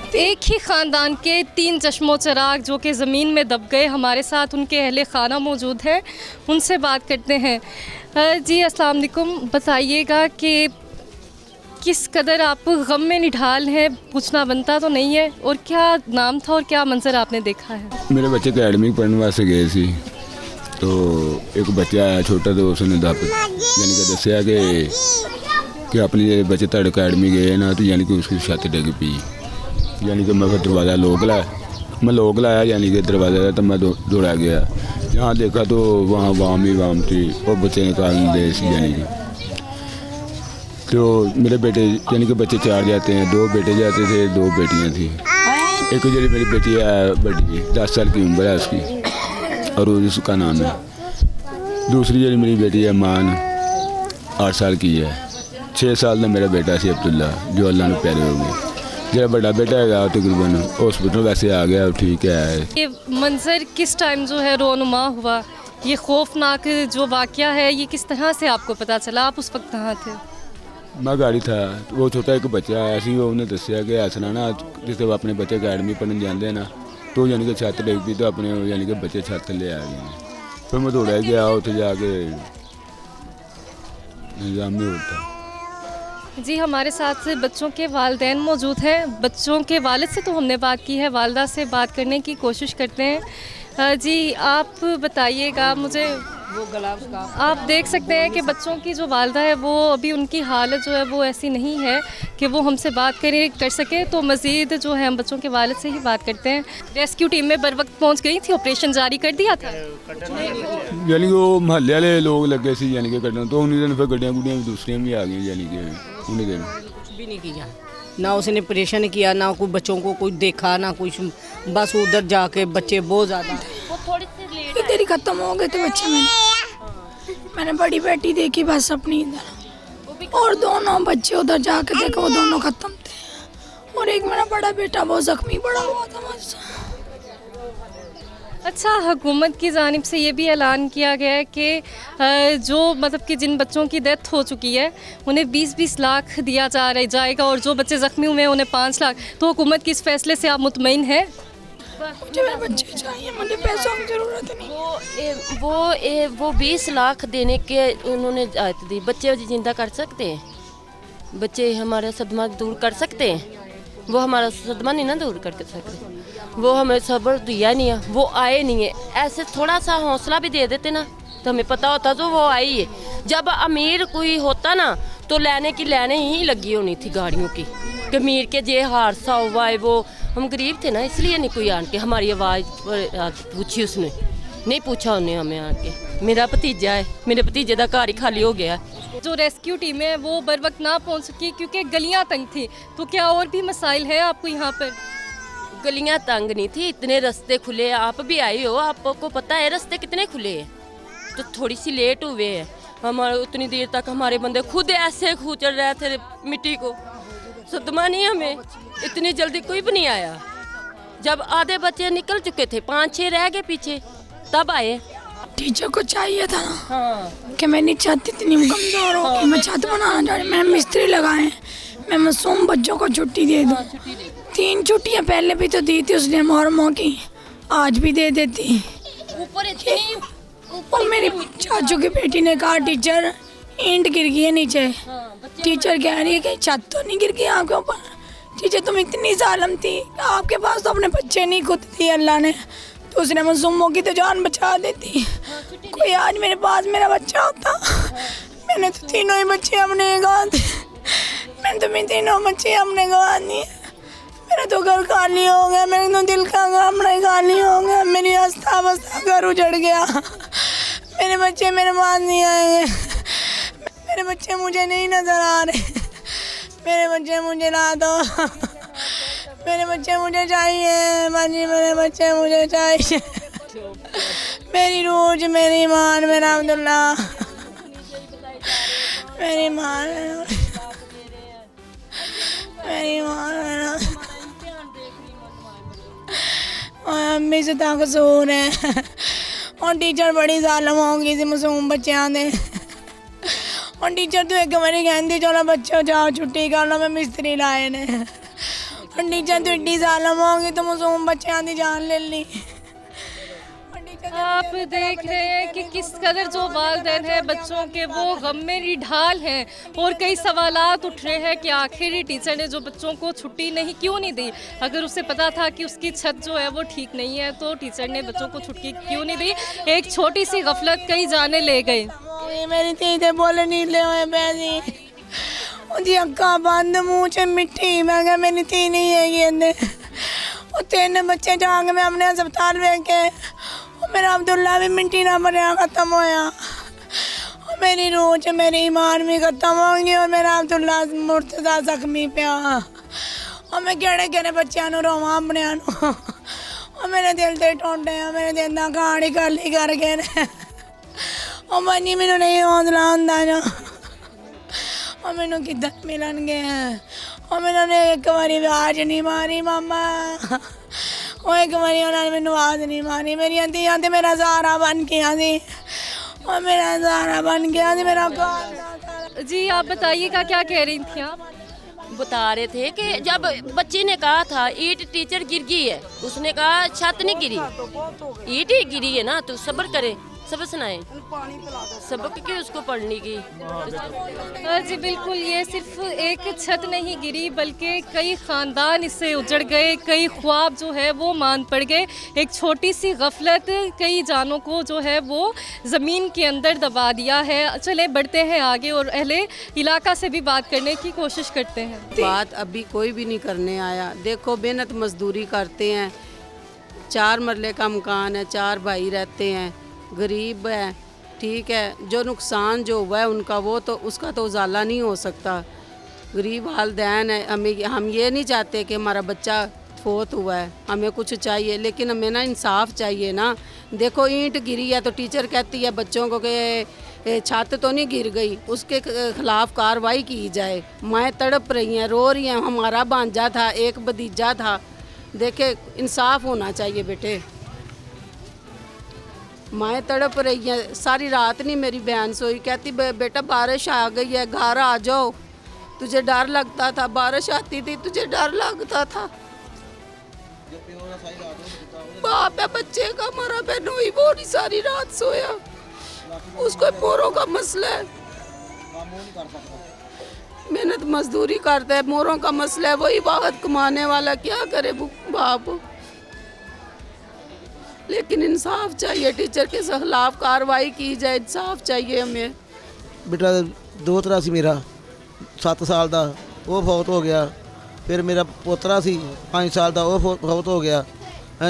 एक ही ख़ानदान के 3 चश्मो चिराग जो कि ज़मीन में दब गए, हमारे साथ उनके अहले खाना मौजूद है, उनसे बात करते हैं। जी अस्सलाम वालेकुम, बताइएगा कि किस कदर आप गम में निढाल हैं, पूछना बनता तो नहीं है, और क्या नाम था और क्या मंजर आपने देखा है? मेरे बच्चे अकेडमी पढ़ने वास्ते गए सी, तो एक बच्चा आया छोटा, तो उसने यानी कि दसिया कि अपने बच्चे तड़ अकेडमी गए ना, तो यानी कि उसकी छत डिग पी। यानी कि मैं फिर दरवाज़ा लोक लाया, यानी कि दरवाज़ा, तो मैं दौड़ा गया। जहाँ देखा तो वहाँ वाम ही वाम थी और बच्चे निकाल दे सी। यानी कि तो मेरे बेटे यानी कि बच्चे 4 जाते हैं, 2 बेटे जाते थे, 2 बेटियाँ थी। एक जी मेरी बेटी है बड़ी, 10 साल की उम्र है उसकी, और उसका नाम है। दूसरी जी मेरी बेटी है मान, 8 साल की है। 6 साल का मेरा बेटा सी अब्दुल्ला, जो अल्लाह ने प्यारे हो गए। जो बड़ा बेटा है तकरीबन हॉस्पिटल वैसे आ गया, ठीक है। ये मंजर किस टाइम जो है रोनुमा हुआ, ये खौफनाक जो वाक़या है, ये किस तरह से आपको पता चला? आप उस वक्त कहाँ थे? मैं गाड़ी था, वो छोटा एक बच्चा आया सी, उन्हें दसिया कि ऐसा ना जिससे अपने बच्चे अकेडमी पढ़ने जाते हैं ना, तो यानी कि छत डिग पी, तो अपने यानी कि बच्चे छत ले आ गए। फिर मैं दौड़ा गया, उत्थे जाके निज़ाम नहीं होता। जी हमारे साथ बच्चों के वालिदैन मौजूद हैं। बच्चों के वालिद से तो हमने बात की है, वालिदा से बात करने की कोशिश करते हैं। जी आप बताइएगा मुझे, वो ग्लव्स का आप देख सकते हैं कि बच्चों की जो वालिदा है वो अभी उनकी हालत जो है वो ऐसी नहीं है कि वो हमसे बात कर सके, तो मज़ीद जो है हम बच्चों के वालिद से ही बात करते हैं। रेस्क्यू टीम में बर वक्त पहुँच गई थी, ऑपरेशन जारी कर दिया था? यानी कि वो महल्ले वाले लोग लगे सी, यानी कि कटन, तो उन्हीं दिन फिर गड्डियाँ गुड्डियाँ दूसरियाँ भी आ गई। यानी कि उन्हीं दिन कुछ भी नहीं किया, ना उसने ऑपरेशन किया, ना कोई बच्चों को कुछ देखा, ना कुछ। बस उधर जाके बच्चे बहुत ज़्यादा इधर ही ख़त्म हो गए थे बच्चे। मैंने बड़ी बेटी देखी बस अपनी इधर, और दोनों बच्चे उधर जाके देखा, वो दोनों ख़त्म थे। और एक मेरा बड़ा बेटा बहुत ज़ख्मी पड़ा हुआ था मुझसे। अच्छा, हुकूमत की जानिब से ये भी ऐलान किया गया है कि जो मतलब कि जिन बच्चों की डेथ हो चुकी है उन्हें 20-20 लाख दिया जाएगा, और जो बच्चे ज़ख्मी हुए हैं उन्हें 5 लाख। तो हुकूमत के इस फैसले से आप मुतमईन हैं? मुझे मेरे बच्चे चाहिए, मुझे पैसों की ज़रूरत नहीं। वो 20 लाख देने के उन्होंने आयत दी। बच्चे जिंदा कर सकते हैं, बच्चे हमारा सदमा दूर कर सकते हैं, वो हमारा सदमा नहीं ना दूर कर सकते। वो हमें सब्र दिया नहीं है, वो आए नहीं है। ऐसे थोड़ा सा हौसला भी दे देते ना, तो हमें पता होता तो वो आई है। जब अमीर कोई होता ना, तो लेने ही लगी होनी थी गाड़ियों की, कि अमीर के जे हादसा हुआ है। वो हम गरीब थे ना, इसलिए नहीं कोई आन के हमारी आवाज़ पूछी, उसने नहीं पूछा, उन्हें हमें आन के। मेरा भतीजा है, मेरे भतीजे का घर ही खाली हो गया। जो रेस्क्यू टीम है वो बर वक्त ना पहुंच सकी क्योंकि गलियां तंग थी, तो क्या और भी मसाइल है आपको यहाँ पर? गलियां तंग नहीं थी, इतने रास्ते खुले। आप भी आए हो, आपको पता है रास्ते कितने खुले हैं। तो थोड़ी सी लेट हुए हैं, हमारे उतनी देर तक हमारे बंदे खुद ऐसे खूचड़ रहे थे मिट्टी को। सदमा नहीं, हमें इतनी जल्दी कोई भी नहीं आया। जब आधे बच्चे निकल चुके थे, 5-6 रह गए पीछे, तब आए। टीचर को चाहिए था ना कि मेरी छत इतनी कमजोर हो कि मैं छत बनाना चाह रही। मैंने मिस्त्री लगाए, मैं मासूम बच्चों को छुट्टी दे दूँ। 3 छुट्टियाँ पहले भी तो दी थी उसने मुहर्रमों की, आज भी दे देती। और मेरी चाचू की बेटी ने कहा टीचर ईंट गिर गई है नीचे। टीचर कह रही है कि छत तो नहीं गिर गई आपके ऊपर। टीचर तुम इतनी जालिम थी, आपके पास तो अपने बच्चे नहीं खुद थी, अल्लाह ने तो उसने मासूमों की तो जान बचा देती। कोई आज मेरे पास मेरा बच्चा होता, मैंने तो तीनों ही बच्चे अपने गवा दिए। मैंने तो मेरे तीनों बच्चे अपने गवा दिए। मेरा तो घर खाली हो गया, मेरे तो दिल का कमरा खाली हो गया, मेरी आस्था बस्ता घर उजड़ गया। मेरे बच्चे मेरे पास नहीं आएंगे, मेरे बच्चे मुझे नहीं नजर आ रहे। मेरे बच्चे मुझे ला दो, मेरे बच्चे मुझे चाहिए माजी, मेरे बच्चे मुझे चाहिए। मेरी रूज, मेरी मान, मेरा अब्दुल्ला, मेरी मान, मेरी मान, अम्मी से तो कसूर है। और टीचर बड़ी जालम होगी सी मासूम बच्चों ने। और टीचर तो एक बारी कहती चलो बच्चों जाओ छुट्टी कर लो, मैं मिस्त्री लाए ने। और टीचर तो इतनी जालम होगी तो मासूम बच्चों की जान ले ली। आप देख रहे हैं कि किस कदर जो वालिदैन हैं बच्चों के वो गम में निढाल हैं और कई सवालात उठ रहे हैं कि आखिर टीचर ने जो बच्चों को छुट्टी क्यों नहीं दी। अगर उसे पता था कि उसकी छत जो है वो ठीक नहीं है तो टीचर ने बच्चों को छुट्टी क्यों नहीं दी। एक छोटी सी गफलत कई जाने ले गई। मेरी टीचर बोले नहीं ले हुए पैसे ਉਹਦੀ ਅੱਖਾਂ ਬੰਦ ਮੂੰਹ 'ਚ ਮਿੱਟੀ। ਮੈਂ ਕਿਹਾ ਮੇਰੀ ਧੀ ਨਹੀਂ ਹੈਗੀ ਇਹਦੇ। ਉਹ 3 ਬੱਚੇ ਜਾ ਕੇ ਮੈਂ ਆਪਣੇ ਹਸਪਤਾਲ ਵੇਖ ਕੇ ਉਹ ਮੇਰਾ ਅਬਦੁੱਲਾ ਵੀ ਮਿੱਟੀ ਨਾਲ ਭਰਿਆ ਖਤਮ ਹੋਇਆ। ਉਹ ਮੇਰੀ ਰੂਹ 'ਚ ਮੇਰੀ ਈਮਾਨ ਵੀ ਖਤਮ ਹੋ ਗਈ ਔਰ ਮੇਰਾ ਅਬਦੁੱਲਾ ਮੁਰਤਜ਼ਾ ਜ਼ਖਮੀ ਪਿਆ। ਉਹ ਮੈਂ ਕਿਹੜੇ ਕਿਹੜੇ ਬੱਚਿਆਂ ਨੂੰ ਰੋਵਾਂ ਆਪਣਿਆਂ ਨੂੰ। ਉਹ ਮੇਰੇ ਦਿਲ ਤੇ ਟੁੱਟੇ ਆ, ਮੇਰੇ ਦਿਲ ਦਾ ਕਹਾਣੀ ਖਾਲੀ ਕਰ ਗਏ ਨੇ। ਉਹ ਮਨੀ ਮੈਨੂੰ ਨਹੀਂ ਹੌਸਲਾ ਹੁੰਦਾ ਜੋ ਉਹ ਮੈਨੂੰ ਕਿੱਦਾਂ ਮਿਲਣਗੇ। ਉਹ ਮੈਨੂੰ ਨੇ ਇੱਕ ਵਾਰੀ ਆਵਾਜ਼ ਨਹੀਂ ਮਾਰੀ ਮਾਮਾ। ਉਹ ਇੱਕ ਵਾਰੀ ਉਹਨਾਂ ਨੇ ਮੈਨੂੰ ਆਵਾਜ਼ ਨਹੀਂ ਮਾਰੀ। ਮੇਰੀਆਂ ਧੀਆਂ ਤੇ ਮੇਰਾ ਸਹਾਰਾ ਬਣ ਗਿਆ ਸੀ। ਉਹ ਮੇਰਾ ਸਹਾਰਾ ਬਣ ਗਿਆ ਸੀ मेरा जी आप बताइएगा क्या कह रही थी आप? बता रहे थे कि जब बच्ची ने कहा था ईंट टीचर गिर गई है, उसने कहा छत नहीं गिरी, ईंट ही गिरी है ना, तो सब्र करे, सबक सुनाए, सबक की उसको पढ़ने की। जी बिल्कुल, ये सिर्फ एक छत नहीं गिरी बल्कि कई ख़ानदान इससे उजड़ गए, कई ख्वाब जो है वो मान पड़ गए। एक छोटी सी गफलत कई जानों को जो है वो ज़मीन के अंदर दबा दिया है। चले बढ़ते हैं आगे और अहले इलाका से भी बात करने की कोशिश करते हैं। बात अभी कोई भी नहीं करने आया। देखो मेहनत मजदूरी करते हैं, 4 मरले का मकान है, 4 भाई रहते हैं, गरीब है, ठीक है। जो नुकसान जो हुआ है उनका वो तो उसका तो उजाला नहीं हो सकता। गरीब वालिदैन है, हम ये नहीं चाहते कि हमारा बच्चा फोत हुआ है, हमें कुछ चाहिए, लेकिन हमें ना इंसाफ चाहिए ना। देखो ईंट गिरी है तो टीचर कहती है बच्चों को कि छत तो नहीं गिर गई, उसके खिलाफ कार्रवाई की जाए। माएँ तड़प रही हैं, रो रही हैं। हमारा भांजा था, एक भतीजा था। देखे इंसाफ होना चाहिए बेटे। माएँ तड़प रही हैं। सारी रात नहीं मेरी बहन सोई, कहती बेटा बारिश आ गई है, घर आ जाओ। तुझे डर लगता था, बारिश आती थी तुझे डर लगता था। बाप है बच्चे का मरा, बहन हुई वो नहीं सारी रात सोया। उसको मोरों का मसला है, मेहनत मजदूरी करता है, मोरों का मसला है, वही वक्त कमाने वाला क्या करे बाप। लेकिन इंसाफ चाहिए, टीचर के खिलाफ कार्रवाई की जाए, इंसाफ चाहिए हमें। बेटा दो तरह सी मेरा 7 साल का वो फौत हो गया, फिर मेरा पोतरा सी 5 साल का वो फौत हो गया।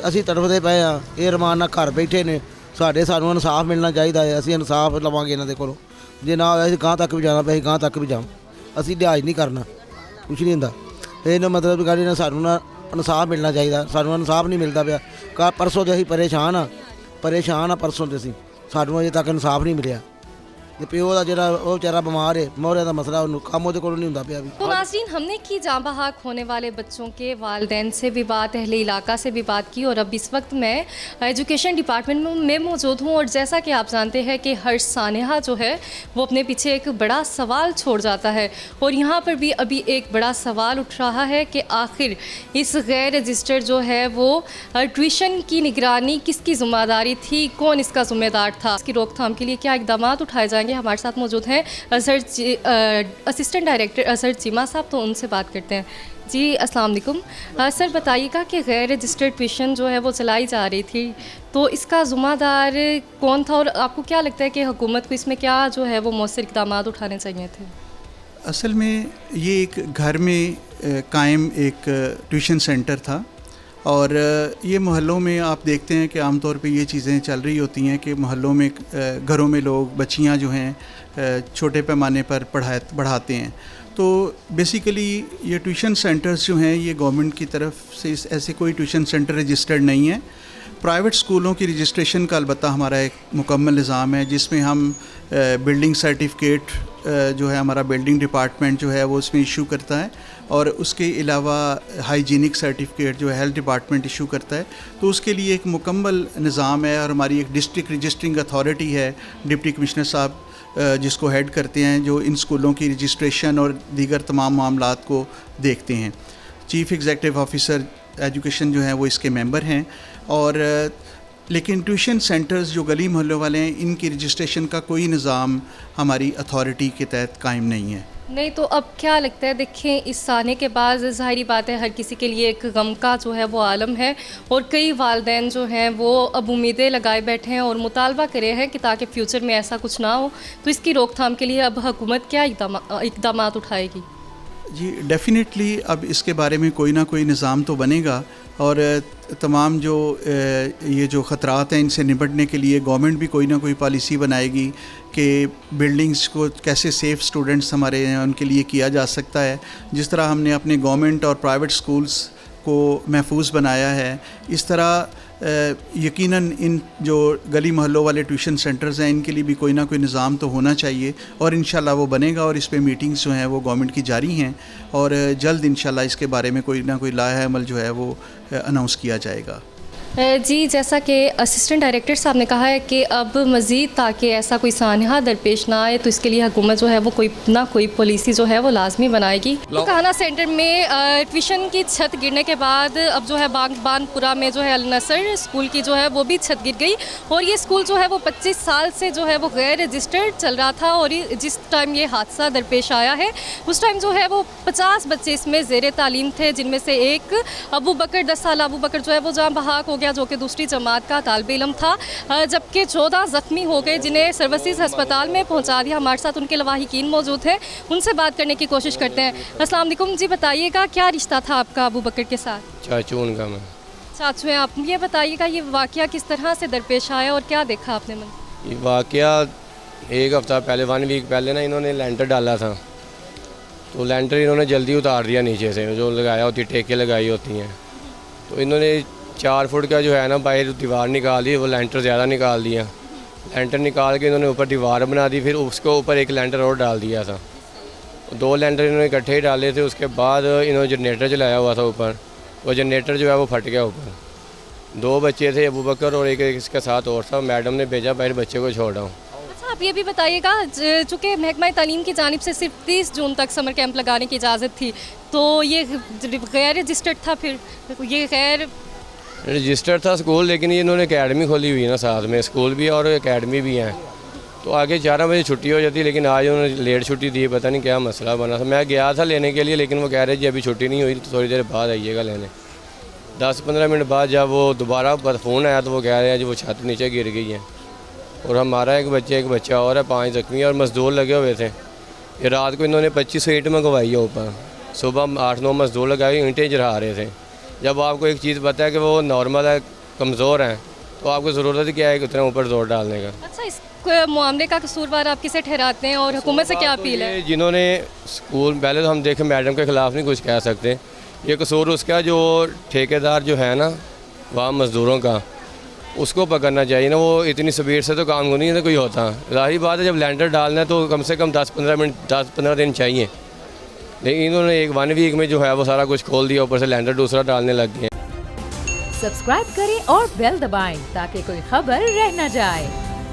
असी तड़फते पे हाँ, ये रमान नाल घर बैठे ने। सानू इंसाफ मिलना चाहिए है, असी इंसाफ लवांगे इन्हां दे कोलों। जे ना होया गांह तक भी जाना पे गांह तक भी जाऊँ, असी लिहाज नहीं करना, कुछ नहीं हुंदा। इहदा मतलब गल इन्हां सानू ना इंसाफ मिलना चाहिए, सानू इंसाफ नहीं मिलता पिया। परसों तो असीं परेशान हाँ परसों तो असीं सानू अजे तक इंसाफ नहीं मिलिया। ते प्यो दा जेहड़ा वो बेचारा बीमार है, मोहरे दा मसला उन्होंने काम उहदे कोलों नहीं हुंदा पिया। तो नाज़रीन, हमने की जाँ बहक होने वाले बच्चों के वालिदैन से भी बात, अहले इलाका से भी बात की और अब इस वक्त मैं एजुकेशन डिपार्टमेंट में मौजूद हूँ। और जैसा कि आप जानते हैं कि हर सानहा जो है वो अपने पीछे एक बड़ा सवाल छोड़ जाता है और यहाँ पर भी अभी एक बड़ा सवाल उठ रहा है कि आखिर इस गैर रजिस्टर्ड जो है वो ट्यूशन की निगरानी किसकी ज़िम्मेदारी थी, कौन इसका ज़िम्मेदार था, इसकी रोकथाम के लिए क्या इकदाम उठाए जाएंगे। हमारे साथ मौजूद हैं असिस्टेंट डायरेक्टर असर चीमा साहब, तो उनसे बात करते हैं। जी अस्सलाम वालेकुम सर, बताइएगा कि गैर रजिस्टर्ड ट्यूशन जो है वो चलाई जा रही थी तो इसका ज़िम्मेदार कौन था और आपको क्या लगता है कि हुकूमत को इसमें क्या जो है वो मौसर इक़दाम उठाने चाहिए थे? असल में ये एक घर में कायम एक ट्यूशन सेंटर था और ये मोहल्लों में आप देखते हैं कि आमतौर पे ये चीज़ें चल रही होती हैं कि मोहल्लों में घरों में लोग बच्चियां जो हैं छोटे पैमाने पर पढ़ाते हैं। तो बेसिकली ये ट्यूशन सेंटर्स जो हैं ये गवर्नमेंट की तरफ से ऐसे कोई ट्यूशन सेंटर रजिस्टर्ड नहीं है। प्राइवेट स्कूलों की रजिस्ट्रेशन का अलबत्ता हमारा एक मुकम्मल निज़ाम है जिसमें हम बिल्डिंग सर्टिफिकेट जो है हमारा बिल्डिंग डिपार्टमेंट जो है वो उसमें इशू करता है और उसके अलावा हाइजीनिक सर्टिफिकेट जो है हेल्थ डिपार्टमेंट इशू करता है। तो उसके लिए एक मुकम्मल निज़ाम है और हमारी एक डिस्ट्रिक्ट रजिस्टरिंग अथॉरिटी है, डिप्टी कमिश्नर साहब जिसको हेड करते हैं, जो इन स्कूलों की रजिस्ट्रेशन और दीगर तमाम मामलात को देखते हैं। चीफ़ एग्जीक्यूटिव ऑफिसर एजुकेशन जो है वो इसके मेंबर हैं। और लेकिन ट्यूशन सेंटर्स जो गली मोहल्लों वाले हैं, इनकी रजिस्ट्रेशन का कोई निज़ाम हमारी अथॉरिटी के तहत कायम नहीं है। नहीं तो अब क्या लगता है, देखें इस आने के बाद ज़ाहिरी बात है हर किसी के लिए एक गम का जो है वो आलम है, और कई वालिदैन जो हैं वो अब उम्मीदें लगाए बैठे हैं और मुतालबा करे हैं कि ताकि फ्यूचर में ऐसा कुछ ना हो। तो इसकी रोकथाम के लिए अब हुकूमत क्या इक़दाम उठाएगी? जी डेफ़िनेटली अब इसके बारे में कोई ना कोई निज़ाम तो बनेगा, और तमाम जो ये जो ख़तरात हैं इनसे निपटने के लिए गवर्नमेंट भी कोई ना कोई पॉलिसी बनाएगी कि बिल्डिंग्स को कैसे सेफ़ स्टूडेंट्स हमारे हैं उनके लिए किया जा सकता है। जिस तरह हमने अपने गवर्नमेंट और प्राइवेट स्कूल्स को महफूज बनाया है, इस तरह यकीनन इन जो गली मोहल्लों वाले ट्यूशन सेंटर्स हैं इनके लिए भी कोई ना कोई निज़ाम तो होना चाहिए, और इंशाल्लाह वो बनेगा। और इस पे मीटिंग्स जो हैं वो गवर्नमेंट की जारी हैं, और जल्द इंशाल्लाह इसके बारे में कोई ना कोई लाया अमल जो है वो अनाउंस किया जाएगा। जी, जैसा कि असिस्टेंट डायरेक्टर साहब ने कहा है कि अब मज़ीद ताकि ऐसा कोई सानहा दरपेश ना आए तो इसके लिए हुकूमत जो है वो कोई ना कोई पॉलिसी जो है वो लाजमी बनाएगी। तो काना सेंटर में ट्यूशन की छत गिरने के बाद अब जो है बानपुरा में जो है अल नसर स्कूल की जो है वो भी छत गिर गई, और ये स्कूल जो है वो 25 साल से जो है वो गैर रजिस्टर्ड चल रहा था। और जिस टाइम ये हादसा दरपेश आया है उस टाइम जो है वो 50 बच्चे इसमें ज़ेर तालीम थे, जिनमें से एक अबू बकर 10 साल अबू बकर जो है वो जहाँ बहाक हो गया, जो कि दूसरी जमात का तालिब इल्म था, जबकि 14 ज़ख्मी हो गए जिन्हें सर्विसेज अस्पताल में पहुंचा दिया। हमारे साथ उनके लवाहिकीन मौजूद हैं, उनसे बात करने की कोशिश करते हैं। अस्सलाम वालेकुम जी, बताइएगा क्या रिश्ता था आपका अबू बकर के साथ? चाचू उनका मैं। चाचू हैं आप, ये बताइएगा ये वाक़या किस तरह से दरपेश आया और क्या देखा आपने? ये वाक़या एक हफ़्ता पहले 1 वीक पहले ना इन्होंने लेंटर डाला था, तो लेंटर इन्होंने जल्दी उतार दिया नीचे से, जो लगाया होती टेके लगाई होती हैं, तो इन्होंने 4 फुट का जो है ना बाहर दीवार निकाल दी, वो लेंटर ज़्यादा निकाल दिया। लेंटर निकाल के इन्होंने ऊपर दीवार बना दी, फिर उसके ऊपर एक लेंटर और डाल दिया था। 2 लेंटर इन्होंने इकट्ठे ही डाले थे। उसके बाद इन्होंने जनरेटर चलाया हुआ था ऊपर, वो जनरेटर जो है वो फट गया ऊपर। 2 बच्चे थे, अबू बकर और एक इसके साथ और था। मैडम ने भेजा बाहर बच्चे को छोड़ आओ। अच्छा, आप ये भी बताइएगा, चूँकि महकमा तालीम की जानिब से सिर्फ 30 जून तक समर कैंप लगाने की इजाज़त थी, तो ये गैर रजिस्टर्ड था, फिर ये गैर रजिस्टर्ड था स्कूल, लेकिन ये इन्होंने एकेडमी खोली हुई है ना, साथ में स्कूल भी और एकेडमी भी हैं। तो आगे 11 बजे छुट्टी हो जाती, लेकिन आज उन्होंने लेट छुट्टी दी, पता नहीं क्या मसला बना था। मैं गया था लेने के लिए, लेकिन वो कह रहे जी अभी छुट्टी नहीं हुई, तो थोड़ी देर बाद आइएगा लेने। 10-15 मिनट बाद जब वो दोबारा फ़ोन आया तो वो कह रहे हैं जी वो छत नीचे गिर गई है, और हमारा एक बच्चा और है, 5 ज़ख्मी और मज़दूर लगे हुए थे। ये रात को इन्होंने 25 ईंट मंगवाई है ऊपर, सुबह 8-9 मज़दूर लगाए, ईंटें चढ़ा रहे थे। जब आपको एक चीज़ पता है कि वो नॉर्मल है, कमज़ोर हैं, तो आपको ज़रूरत क्या है कि उतना ऊपर जोर डालने का। अच्छा, इस मामले का कसूरवार आप किसे ठहराते हैं और हुकूमत से क्या अपील है? जिन्होंने स्कूल, पहले तो हम देखें मैडम के ख़िलाफ़ नहीं कुछ कह सकते, ये कसूर उसका जो ठेकेदार जो है ना वहाँ मज़दूरों का, उसको पकड़ना चाहिए ना। वो इतनी स्पीड से तो काम को नहीं कोई होता। ज़ाहिर बात है जब लेंटर डालना है तो कम से कम 10-15 दिन चाहिए, लेकिन इन्होंने 1 वीक में जो है वो सारा कुछ खोल दिया, ऊपर से लेंटर दूसरा डालने लग गए। सब्सक्राइब करें और बेल दबाएं ताकि कोई खबर रह न जाए।